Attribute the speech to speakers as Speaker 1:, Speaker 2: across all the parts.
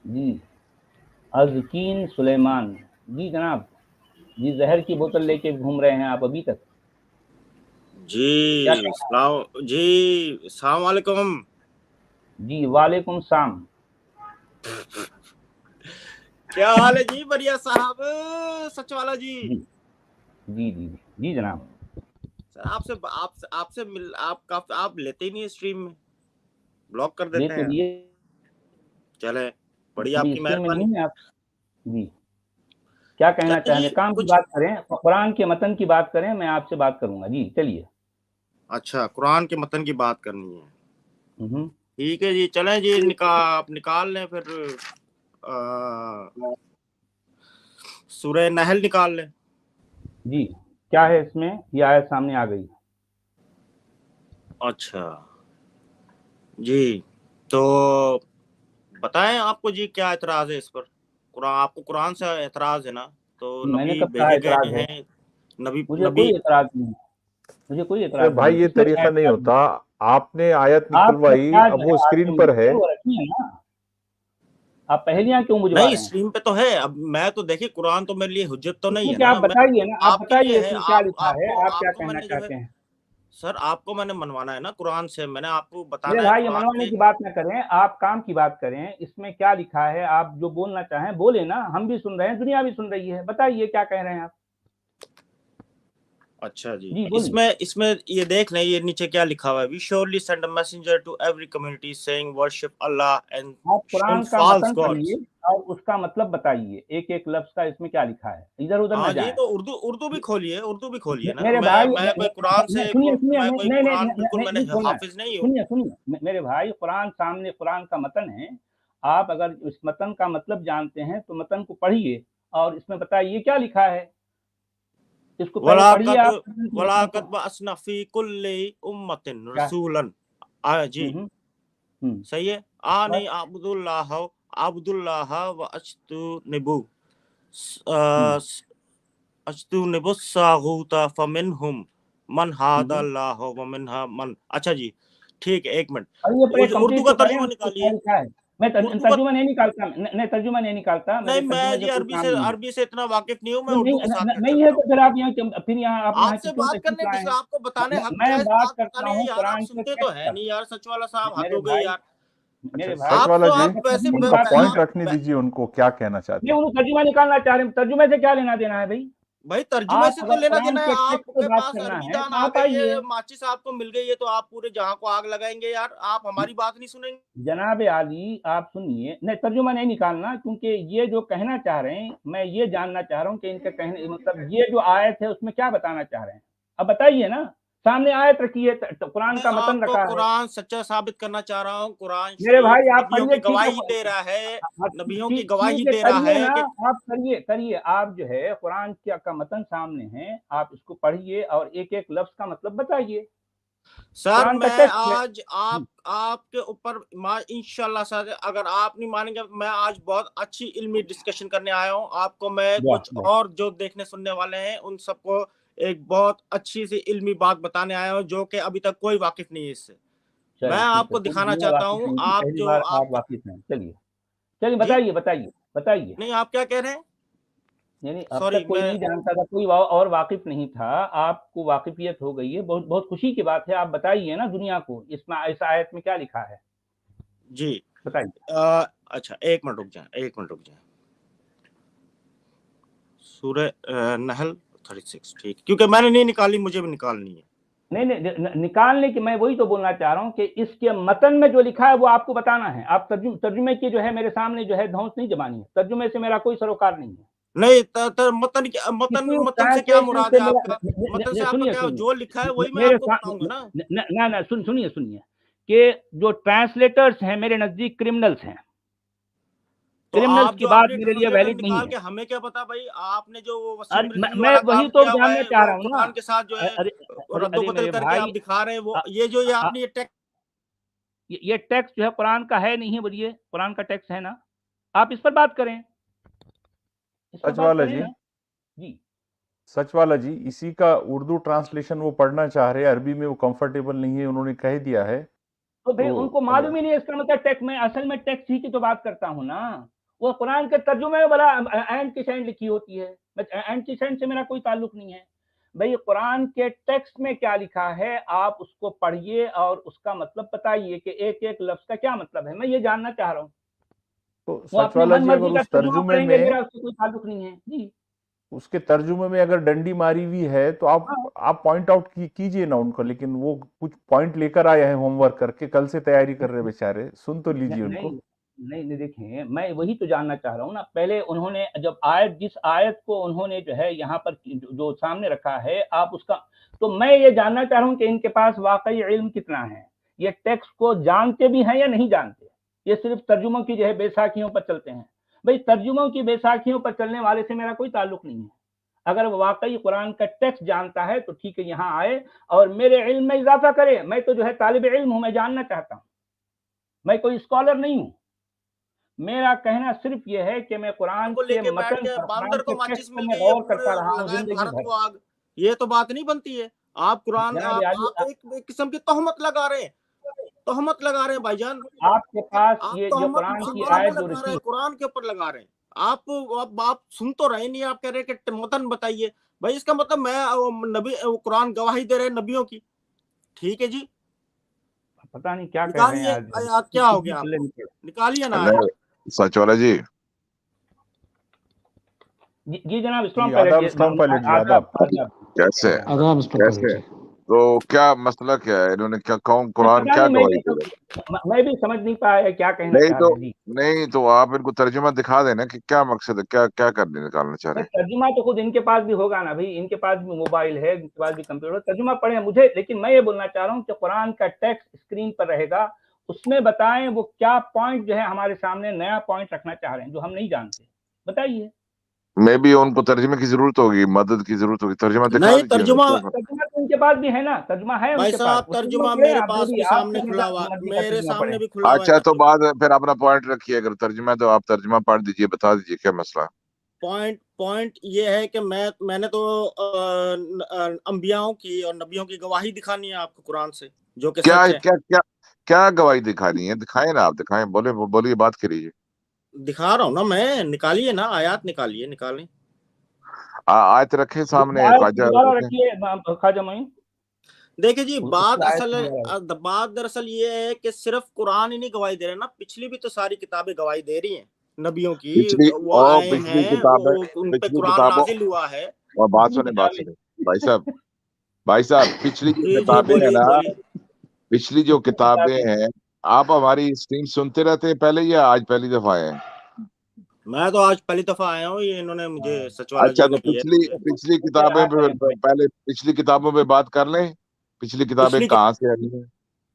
Speaker 1: جی ازکین سلیمان، جی جناب، جی زہر کی بوتل لے کے گھوم رہے ہیں آپ ابھی تک؟ کیا
Speaker 2: جی السلام علیکم.
Speaker 1: جی وعلیکم السلام.
Speaker 2: کیا حال ہے جی؟ بڑھیا صاحب سچ والا جی.
Speaker 1: جی جی جی جناب.
Speaker 2: سر آپ لیتے ہی نہیں اسٹریم میں، بلاک کر دیتے ہیں. چلے بڑی آپ کی مہربانی.
Speaker 1: نہیں آپ جی کیا کہنا چاہ رہے ہیں؟ کام کی بات کریں، قرآن کے متن کی بات کریں، میں آپ سے بات کروں گا. جی چلیے.
Speaker 2: اچھا قرآن کے متن کی بات کرنی ہے. ٹھیک ہے جی، چلیں جی آپ نکال لیں پھر سورہ نحل نکال لیں.
Speaker 1: جی کیا ہے اس میں؟ یہ آیت سامنے آ گئی.
Speaker 2: اچھا جی تو بتائیں آپ کو جی کیا اعتراض ہے اس پر؟ آپ کو قرآن سے اعتراض ہے نا؟ تو نبی بھیجے گئے ہیں.
Speaker 1: مجھے کوئی اعتراض نہیں ہے، مجھے کوئی اعتراض نہیں.
Speaker 3: بھائی یہ طریقہ نہیں ہوتا. آپ نے آیت نکلوائی، اب وہ اسکرین پر ہے.
Speaker 1: آپ پہلیاں کیوں بجھوا
Speaker 2: نہیں
Speaker 1: رہے ہیں؟
Speaker 2: اسٹریم پہ تو ہے. اب میں تو دیکھیے قرآن تو میرے لیے حجت تو نہیں ہے
Speaker 1: آپ
Speaker 2: نا.
Speaker 1: بتائیے نا، آپ
Speaker 2: آپ کے لیے
Speaker 1: بتائیے
Speaker 2: ہے.
Speaker 1: اس میں کیا لکھا ہے، آپ کیا
Speaker 2: آپ کو میں
Speaker 1: کہنا
Speaker 2: نے جو ہے
Speaker 1: چاہتے ہیں؟
Speaker 2: سر آپ کو میں نے منوانا ہے نا قرآن سے. میں نے آپ کو
Speaker 1: میرے
Speaker 2: بتانا ہے
Speaker 1: بھائی یہ
Speaker 2: قرآن
Speaker 1: منوانے
Speaker 2: کے.
Speaker 1: کی بات نہ کریں، آپ کام کی بات کریں. اس میں کیا لکھا ہے؟ آپ جو بولنا چاہیں بولے نا، ہم بھی سن رہے ہیں، دنیا بھی سن رہی ہے. بتائیے کیا کہہ رہے ہیں آپ.
Speaker 2: اچھا جی اس میں یہ دیکھ لیں، یہ نیچے کیا لکھا ہوا ہے. We surely send a messenger to every community saying worship Allah and
Speaker 1: آپ قرآن کا متن پڑھیے اور اس کا مطلب بتائیے، ایک ایک لفظ کا اس میں کیا لکھا ہے. ادھر ادھر نہ جائیں.
Speaker 2: جی تو اردو بھی کھولیے نا.
Speaker 1: میرے بھائی
Speaker 2: میں کوئی قرآن سے میں کوئی قرآن بالکل میں نے
Speaker 1: سنیے
Speaker 2: حافظ نہیں ہوں.
Speaker 1: سنیے میرے بھائی، قرآن سامنے، قرآن کا متن ہے. آپ اگر اس متن کا مطلب جانتے ہیں تو متن کو پڑھیے اور اس میں بتائیے کیا لکھا ہے. اس کو پہلے پڑھیے آپ.
Speaker 2: وَلَقَدْ بَعَثْنَا فِي كُلِّ أُمَّةٍ رَسُولًا. جی صحیح ہے. آنِ عَبْدُ اللَّهَ وَأَجْتَنِبُوا الطَّاغُوتَ فَمِنْهُمْ مَنْ هَدَى اللَّهُ وَمِنْهُمْ مَنْ. اچھا جی ٹھیک ہے، ایک منٹ. اردو کا ترجمہ نکالیے.
Speaker 1: میں ترجمہ نہیں نکالتا. ترجمہ نہیں نکالتا.
Speaker 2: نہیں میں جی عربی سے اتنا واقف نہیں ہوں. میں اردو کے ساتھ
Speaker 1: نہیں ہے تو پھر آپ
Speaker 2: آپ سے بات کرنے جس آپ کو بتانے حق
Speaker 1: میں
Speaker 2: جائز
Speaker 1: بات
Speaker 2: بات
Speaker 1: کرتا
Speaker 2: بتانے ہیں
Speaker 1: ہوں
Speaker 2: یار. آپ
Speaker 1: قرآن کے
Speaker 2: سنتے تو ہے نہیں یار. سچ والا صاحب حد ہو گئی یار.
Speaker 1: میرے بھائی
Speaker 3: سچ والا جی
Speaker 2: ویسے
Speaker 3: ان کا پوائنٹ رکھنے دیجیے، ان کو کیا کہنا چاہتے ہیں.
Speaker 1: ترجمہ نکالنا چاہ رہے ہیں. ترجمے سے کیا لینا دینا ہے بھائی؟
Speaker 2: بھائی ترجمے سے تو لینا دینا ہے. آپ کے پاس
Speaker 1: کرنا
Speaker 2: عربی
Speaker 1: ہے
Speaker 2: دان
Speaker 1: تو
Speaker 2: آ
Speaker 1: آپ
Speaker 2: گئی
Speaker 1: آئیے.
Speaker 2: ہے، ماچس آپ کو مل گئی ہے تو آپ پورے جہاں کو آگ لگائیں گے یار. آپ ہماری بات نہیں سنیں گے.
Speaker 1: جناب عالی آپ سنیے. نہیں ترجمہ نہیں نکالنا، کیونکہ یہ جو کہنا چاہ رہے ہیں میں یہ جاننا چاہ رہا ہوں کہ ان کا کہنے مطلب یہ جو آیت ہے اس میں کیا بتانا چاہ رہے ہیں. اب بتائیے نا. سامنے آیت رکھی ہے، قرآن کا متن
Speaker 2: آپ کو
Speaker 1: رکھا ہے.
Speaker 2: قرآن سچا ثابت کرنا چاہ رہا ہوں. قرآن
Speaker 1: میرے
Speaker 2: شریف
Speaker 1: بھائی آپ
Speaker 2: نبیوں
Speaker 1: پڑھیے.
Speaker 2: کی گواہی دے رہا ہے. نبیوں کی گواہی دے رہا
Speaker 1: کریے
Speaker 2: ہے
Speaker 1: نا.
Speaker 2: کہ
Speaker 1: آپ کریے. آپ جو ہے قرآن کا متن سامنے ہے، آپ اس کو پڑھیے اور ایک ایک لفظ کا مطلب بتائیے.
Speaker 2: سر میں آج آپ کے اوپر انشاءاللہ سر اگر آپ نہیں مانیں گے، میں آج بہت اچھی علمی ڈسکشن کرنے آیا ہوں. آپ کو میں کچھ اور جو دیکھنے سننے والے ہیں ان سب کو ایک بہت اچھی سی علمی بات بتانے آیا ہوں جو کہ ابھی تک کوئی واقف نہیں ہے اس سے. میں آپ کو دکھانا چاہتا ہوں. آپ
Speaker 1: پہلی
Speaker 2: جو
Speaker 1: بار آپ واقف ہیں. چلیے بتائیے.
Speaker 2: نہیں آپ کیا کہہ رہے ہیں؟
Speaker 1: یعنی اب تک کوئی نہیں جانتا تھا، کوئی اور واقف نہیں تھا. آپ کو واقفیت ہو گئی ہے، بہت بہت خوشی کی بات ہے. آپ بتائیے نا دنیا کو اس میں اس آیت میں کیا لکھا ہے.
Speaker 2: جی
Speaker 1: بتائیے.
Speaker 2: اچھا ایک منٹ رک جائیں. سورہ نحل 36 ٹھیک، کیونکہ میں نے نہیں نکالی، مجھے بھی نکالنی ہے.
Speaker 1: نہیں نکالنے کی میں وہی تو بولنا چاہ رہا ہوں کہ اس کے متن میں جو لکھا ہے وہ آپ کو بتانا ہے. آپ ترجمے کی جو ہے میرے سامنے جو ہے دھونس نہیں جمانی ہے. ترجمے سے میرا کوئی سروکار نہیں ہے.
Speaker 2: نہیں متن سے کیا مراد ہے آپ کا؟ متن سے آپ کا کیا جو لکھا ہے وہی میں آپ کو بتاؤں گا نا.
Speaker 1: نہ سنیے کہ جو ٹرانسلیٹرز ہیں میرے نزدیک کرمنلز ہیں.
Speaker 2: تو آپ
Speaker 1: کی
Speaker 2: جو
Speaker 1: بات
Speaker 2: اپنی
Speaker 1: میرے لیے
Speaker 2: ٹرانسلیٹر
Speaker 1: ویلڈ نہیں
Speaker 2: نکال
Speaker 1: ہے.
Speaker 2: کے ہمیں کیا پتا بھائی. آپ نے جو وسیم رضوی
Speaker 1: میں
Speaker 2: والا
Speaker 1: وہی
Speaker 2: کام
Speaker 1: تو
Speaker 2: کیا ہوا
Speaker 1: جاننا
Speaker 2: ہے
Speaker 1: چاہ
Speaker 2: وہ
Speaker 1: رہا ہوں نا.
Speaker 2: قرآن کے ساتھ جو ہے رد و بدل
Speaker 1: میرے
Speaker 2: کر کے
Speaker 1: بھائی،
Speaker 2: آپ دکھا رہے ہیں. وہ یہ آپ نے
Speaker 1: یہ ٹیکسٹ جو ہے قرآن کا ہے نہیں ہے. بولیے قرآن کا ٹیکسٹ ہے نا. آپ اس پر بات کریں.
Speaker 3: سچ والا جی
Speaker 1: جی
Speaker 3: سچ والا جی اسی کا اردو ٹرانسلیشن وہ پڑھنا چاہ رہے ہیں. عربی میں وہ کمفرٹیبل نہیں ہے، انہوں نے کہہ دیا ہے.
Speaker 1: تو پھر ان کو معلوم ہی نہیں. اس کا مطلب ٹیکسٹ میں اصل میں ٹیکسٹ ہی کی تو بات کرتا ہوں نا. وہ قرآن کے ترجمے میں بڑا اینڈ کی سینڈ لکھی ہوتی ہے. اینڈ کی سینڈ سے میرا کوئی تعلق نہیں ہے بھائی. قرآن کے ٹیکسٹ میں کیا لکھا ہے آپ اس کو پڑھیے اور اس کا مطلب بتائیے کہ ایک ایک لفظ کا کیا مطلب ہے. میں یہ جاننا چاہ رہا ہوں. وہ اپنی من مرضی کا ترجمہ پڑھیں گے, میرا اس سے کوئی تعلق نہیں ہے جی.
Speaker 3: اس کے ترجمے میں اگر ڈنڈی ماری ہوئی ہے تو آپ پوائنٹ آؤٹ کیجئے نا ان کو, لیکن وہ کچھ پوائنٹ لے کر آئے ہیں ہوم ورک کر کے, کل سے تیاری کر رہے بیچارے, سن تو لیجئے ان کو.
Speaker 1: نہیں دیکھیں, میں وہی تو جاننا چاہ رہا ہوں نا. پہلے انہوں نے جب جس آیت کو انہوں نے جو ہے یہاں پر جو سامنے رکھا ہے آپ اس کا, تو میں یہ جاننا چاہ رہا ہوں کہ ان کے پاس واقعی علم کتنا ہے, یہ ٹیکسٹ کو جانتے بھی ہیں یا نہیں جانتے, یہ صرف ترجموں کی جو ہے بیساکھیوں پر چلتے ہیں. بھائی ترجموں کی بیساکھیوں پر چلنے والے سے میرا کوئی تعلق نہیں ہے. اگر وہ واقعی قرآن کا ٹیکسٹ جانتا ہے تو ٹھیک ہے, یہاں آئے اور میرے علم میں اضافہ کرے. میں تو جو ہے طالب علم ہوں, میں جاننا چاہتا ہوں, میں کوئی اسکالر نہیں ہوں. میرا کہنا صرف یہ ہے کہ میں قرآن کے متن پر, قرآن کے ٹیکسٹ پر میں غور کرتا رہا ہوں زندگی بھر.
Speaker 2: یہ تو بات نہیں بنتی ہے. آپ قرآن آپ ایک قسم کی تہمت لگا رہے ہیں بھائی جان.
Speaker 1: آپ کے پاس یہ جو قرآن کی آیت جو رسی
Speaker 2: قرآن کے اوپر لگا رہے ہیں آپ سن تو رہے نہیں. آپ کہہ رہے کہ متن بتائیے. بھائی اس کا مطلب میں نبی قرآن گواہی دے رہے نبیوں کی. ٹھیک ہے جی,
Speaker 1: پتہ نہیں کیا کہہ رہے ہیں
Speaker 2: آج کیا ہو گیا, نکالیے نا
Speaker 4: سچ والا جی.
Speaker 1: جی جناب اسلام پائلٹ
Speaker 4: کیسے تو کیا مسئلہ کیا ہے, انہوں نے کیا قرآن کیا گواہی دے رہا؟
Speaker 1: میں بھی سمجھ نہیں پایا کیا کہنا چاہ رہے ہیں.
Speaker 4: نہیں تو آپ ان کو ترجمہ دکھا دینا کہ کیا مقصد ہے, کیا کرنے نکالنا چاہ رہے ہیں.
Speaker 1: ترجمہ تو خود ان کے پاس بھی ہوگا نا بھائی, ان کے پاس بھی موبائل ہے, ان کے پاس بھی کمپیوٹر, ترجمہ پڑھیں مجھے. لیکن میں یہ بولنا چاہ رہا ہوں کہ قرآن کا ٹیکسٹ اسکرین پر رہے گا, اس میں بتائیں وہ کیا پوائنٹ جو ہے ہمارے سامنے نیا پوائنٹ رکھنا چاہ رہے ہیں جو ہم نہیں جانتے, بتائیے.
Speaker 4: میں بھی ان کو ترجمے کی ضرورت ہوگی, مدد کی ضرورت ہوگی. ترجمہ دکھا دیجیے.
Speaker 2: ترجمہ
Speaker 1: ان کے پاس بھی ہے نا, ترجمہ ہے ان کے پاس.
Speaker 2: ترجمہ میرے پاس بھی سامنے کھلا ہوا, میرے سامنے بھی کھلا ہوا.
Speaker 4: اچھا تو بعد پھر اپنا پوائنٹ رکھیے. اگر ترجمہ ہے تو آپ ترجمہ پڑھ دیجیے, بتا دیجیے کیا مسئلہ.
Speaker 2: پوائنٹ یہ ہے کہ میں نے تو انبیاؤں کی اور نبیوں کی گواہی دکھانی ہے آپ کو قرآن سے, جو کہ سچ ہے.
Speaker 4: کیا گواہی دکھانی ہے؟ دکھائیں نا آپ, دکھائیں, بولیے, بات کریے.
Speaker 2: دکھا رہا ہوں نا میں, نکالیے نا آیات, نکالیں.
Speaker 4: آیت رکھے سامنے.
Speaker 1: خواجہ معین
Speaker 2: دیکھیں جی, بات دراصل یہ ہے کہ صرف قرآن ہی نہیں گواہی دے رہے نا, پچھلی بھی تو ساری کتابیں گواہی دے رہی ہیں نبیوں کی. وہ آئے ہیں, ان پہ قرآن نازل ہوا ہے.
Speaker 4: اور بات سنیں بھائی صاحب, پچھلی کتابیں ہیں نا, پچھلی جو کتابیں ہیں, آپ ہماری اسٹریم سنتے رہتے ہیں پہلے یا آج پہلی دفعہ آئے ہیں؟
Speaker 2: میں تو آج پہلی دفعہ آیا ہوں, یہ انہوں نے مجھے سچ والا.
Speaker 4: اچھا تو پچھلی کتابیں پہلے پچھلی کتابوں پہ بات کر لیں. پچھلی کتابیں کہاں سے آئی ہیں؟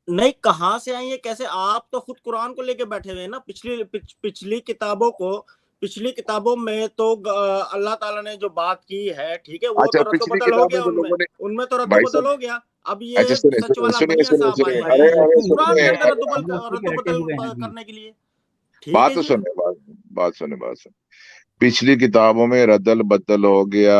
Speaker 2: نہیں, کہاں سے آئی ہیں کیسے, آپ تو خود قرآن کو لے کے بیٹھے ہوئے ہیں نا. پچھلی کتابوں میں تو اللہ تعالیٰ نے جو بات کی ہے, ٹھیک ہے, وہ تو رد و بدل ہو گیا, ان میں تو رد و بدل ہو گیا. اب یہ سچ والا بنیا صاحب آئے ہیں قرآن کے اندر رد و بدل کرنے کے لیے.
Speaker 4: بات سنیں. پچھلی کتابوں میں ردل بدل ہو گیا,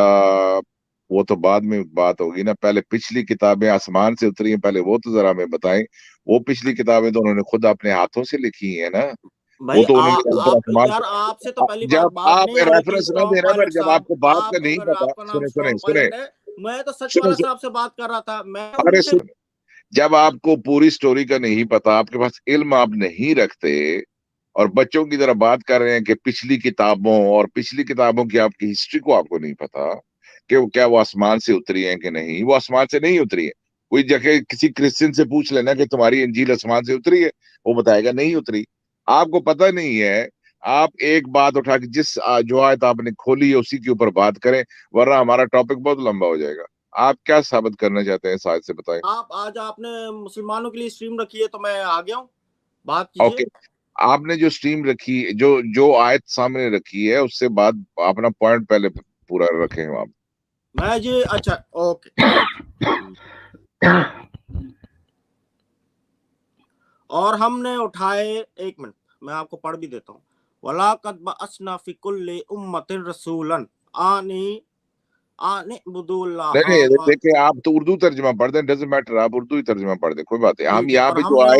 Speaker 4: وہ تو بعد میں بات ہوگی نا. پہلے پچھلی کتابیں آسمان سے اتری ہیں, پہلے وہ تو ذرا ہمیں بتائیں. وہ پچھلی کتابیں تو انہوں نے خود اپنے ہاتھوں سے لکھی ہیں نا.
Speaker 2: بھائی آپ سے تو پہلی بار بات نہیں ہو رہی تھی.
Speaker 4: جب آپ کو بات کا نہیں پتا,
Speaker 2: میں تو سچ والا صاحب سے بات کر رہا تھا.
Speaker 4: جب آپ کو پوری سٹوری کا نہیں پتا, آپ کے پاس علم آپ نہیں رکھتے, اور بچوں کی طرح بات کر رہے ہیں کہ پچھلی کتابوں کی آپ کی ہسٹری کو آپ کو نہیں پتا کہ کیا وہ آسمان سے اتری ہیں کہ نہیں. وہ آسمان سے نہیں اتری ہے. کوئی جگہ کسی کرسچن سے پوچھ لینا کہ تمہاری انجیل آسمان سے اتری ہے, وہ بتائے گا نہیں اتری. آپ کو پتہ نہیں ہے. آپ ایک بات اٹھا کے جو آیت آپ نے کھولی ہے اسی کے اوپر بات کریں, ورنہ ہمارا ٹاپک بہت لمبا ہو جائے گا. آپ کیا ثابت کرنا چاہتے ہیں اس آیت سے, بتائیں.
Speaker 2: آج آپ نے مسلمانوں کے لیے اسٹریم رکھی ہے تو میں آ گیا ہوں, بات کیجئے.
Speaker 4: اوکے, آپ نے جو اسٹریم رکھی, جو آیت سامنے رکھی ہے, اس سے بعد اپنا پوائنٹ پہلے پورا رکھیں آپ.
Speaker 2: میں جی اچھا اوکے. اور ہم نے اٹھائے, ایک منٹ میں آپ کو پڑھ بھی دیتا ہوں. وَلَقَدْ بَعَثْنَا فِي كُلِّ أُمَّةٍ رَسُولًا أَنِ اعْبُدُوا اللَّهَ.
Speaker 4: نہیں دیکھیں, آپ تو اردو ترجمہ پڑھ دیں, ڈزنٹ میٹر, آپ اردو ہی ترجمہ پڑھ دیں, کوئی بات نہیں. ہم یہاں پہ جو آئے